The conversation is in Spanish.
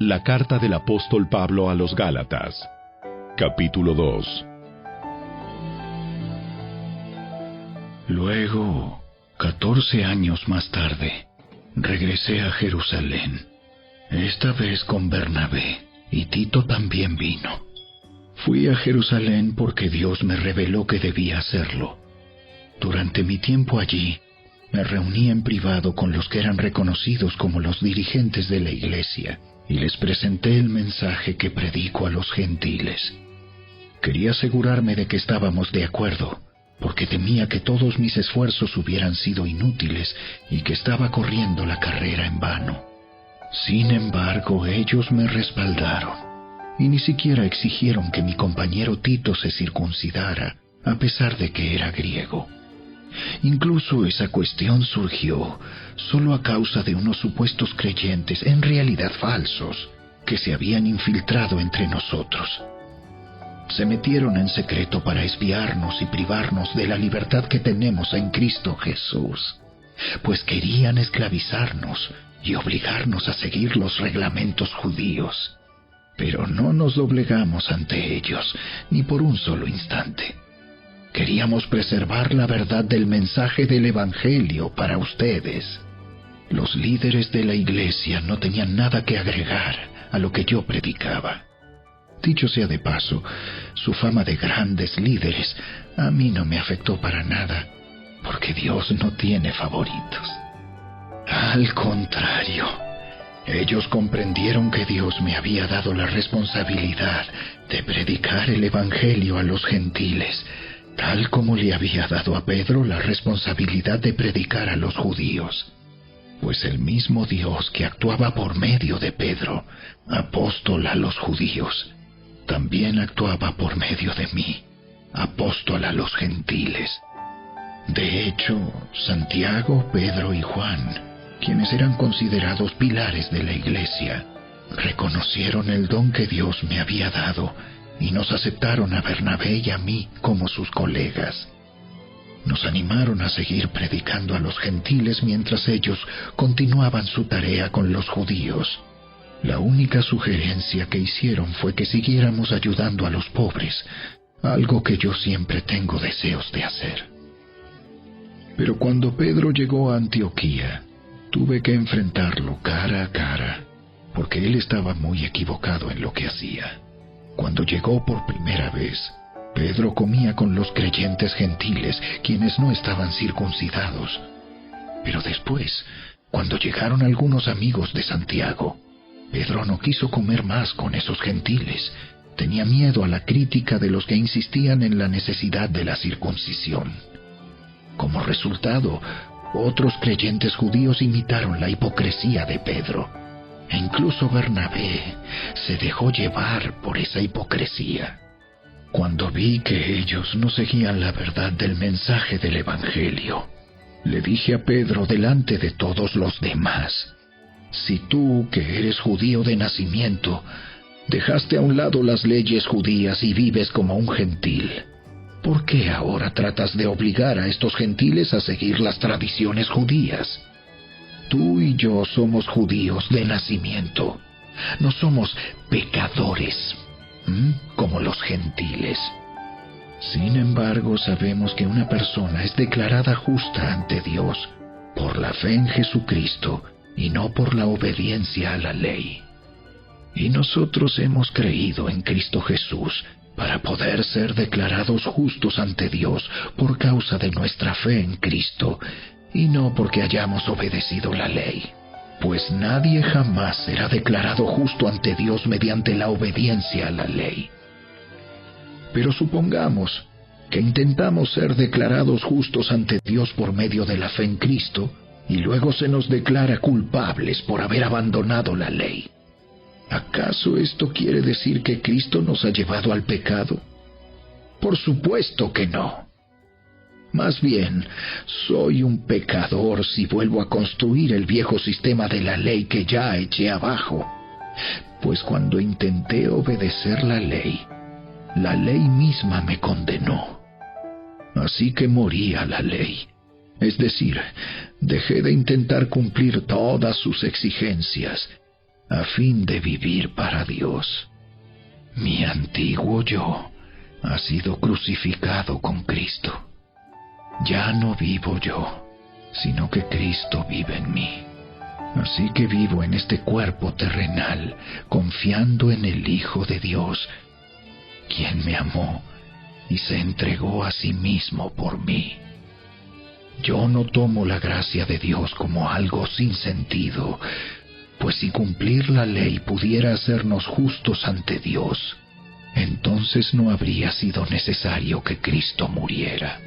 La carta del apóstol Pablo a los Gálatas, capítulo 2. Luego, 14 años más tarde, regresé a Jerusalén, esta vez con Bernabé, y Tito también vino. Fui a Jerusalén porque Dios me reveló que debía hacerlo. Durante mi tiempo allí, me reuní en privado con los que eran reconocidos como los dirigentes de la iglesia, y les presenté el mensaje que predico a los gentiles. Quería asegurarme de que estábamos de acuerdo, porque temía que todos mis esfuerzos hubieran sido inútiles y que estaba corriendo la carrera en vano. Sin embargo, ellos me respaldaron, y ni siquiera exigieron que mi compañero Tito se circuncidara, a pesar de que era griego. Incluso esa cuestión surgió solo a causa de unos supuestos creyentes, en realidad falsos, que se habían infiltrado entre nosotros. Se metieron en secreto para espiarnos y privarnos de la libertad que tenemos en Cristo Jesús, pues querían esclavizarnos y obligarnos a seguir los reglamentos judíos. Pero no nos doblegamos ante ellos, ni por un solo instante. Queríamos preservar la verdad del mensaje del Evangelio para ustedes. Los líderes de la iglesia no tenían nada que agregar a lo que yo predicaba. Dicho sea de paso, su fama de grandes líderes a mí no me afectó para nada, porque Dios no tiene favoritos. Al contrario, ellos comprendieron que Dios me había dado la responsabilidad de predicar el Evangelio a los gentiles, tal como le había dado a Pedro la responsabilidad de predicar a los judíos. Pues el mismo Dios que actuaba por medio de Pedro, apóstol a los judíos, también actuaba por medio de mí, apóstol a los gentiles. De hecho, Santiago, Pedro y Juan, quienes eran considerados pilares de la iglesia, reconocieron el don que Dios me había dado y nos aceptaron a Bernabé y a mí como sus colegas. Nos animaron a seguir predicando a los gentiles mientras ellos continuaban su tarea con los judíos. La única sugerencia que hicieron fue que siguiéramos ayudando a los pobres, algo que yo siempre tengo deseos de hacer. Pero cuando Pedro llegó a Antioquía, tuve que enfrentarlo cara a cara, porque él estaba muy equivocado en lo que hacía. Cuando llegó por primera vez, Pedro comía con los creyentes gentiles, quienes no estaban circuncidados. Pero después, cuando llegaron algunos amigos de Santiago, Pedro no quiso comer más con esos gentiles. Tenía miedo a la crítica de los que insistían en la necesidad de la circuncisión. Como resultado, otros creyentes judíos imitaron la hipocresía de Pedro. E incluso Bernabé se dejó llevar por esa hipocresía. Cuando vi que ellos no seguían la verdad del mensaje del Evangelio, le dije a Pedro delante de todos los demás: si tú, que eres judío de nacimiento, dejaste a un lado las leyes judías y vives como un gentil, ¿por qué ahora tratas de obligar a estos gentiles a seguir las tradiciones judías? Tú y yo somos judíos de nacimiento. No somos pecadores, como los gentiles. Sin embargo, sabemos que una persona es declarada justa ante Dios por la fe en Jesucristo y no por la obediencia a la ley. Y nosotros hemos creído en Cristo Jesús para poder ser declarados justos ante Dios por causa de nuestra fe en Cristo, y no porque hayamos obedecido la ley. Pues nadie jamás será declarado justo ante Dios mediante la obediencia a la ley. Pero supongamos que intentamos ser declarados justos ante Dios por medio de la fe en Cristo, y luego se nos declara culpables por haber abandonado la ley. ¿Acaso esto quiere decir que Cristo nos ha llevado al pecado? Por supuesto que no. Más bien, soy un pecador si vuelvo a construir el viejo sistema de la ley que ya eché abajo. Pues cuando intenté obedecer la ley misma me condenó. Así que morí a la ley. Es decir, dejé de intentar cumplir todas sus exigencias a fin de vivir para Dios. Mi antiguo yo ha sido crucificado con Cristo. Ya no vivo yo, sino que Cristo vive en mí. Así que vivo en este cuerpo terrenal, confiando en el Hijo de Dios, quien me amó y se entregó a sí mismo por mí. Yo no tomo la gracia de Dios como algo sin sentido, pues si cumplir la ley pudiera hacernos justos ante Dios, entonces no habría sido necesario que Cristo muriera.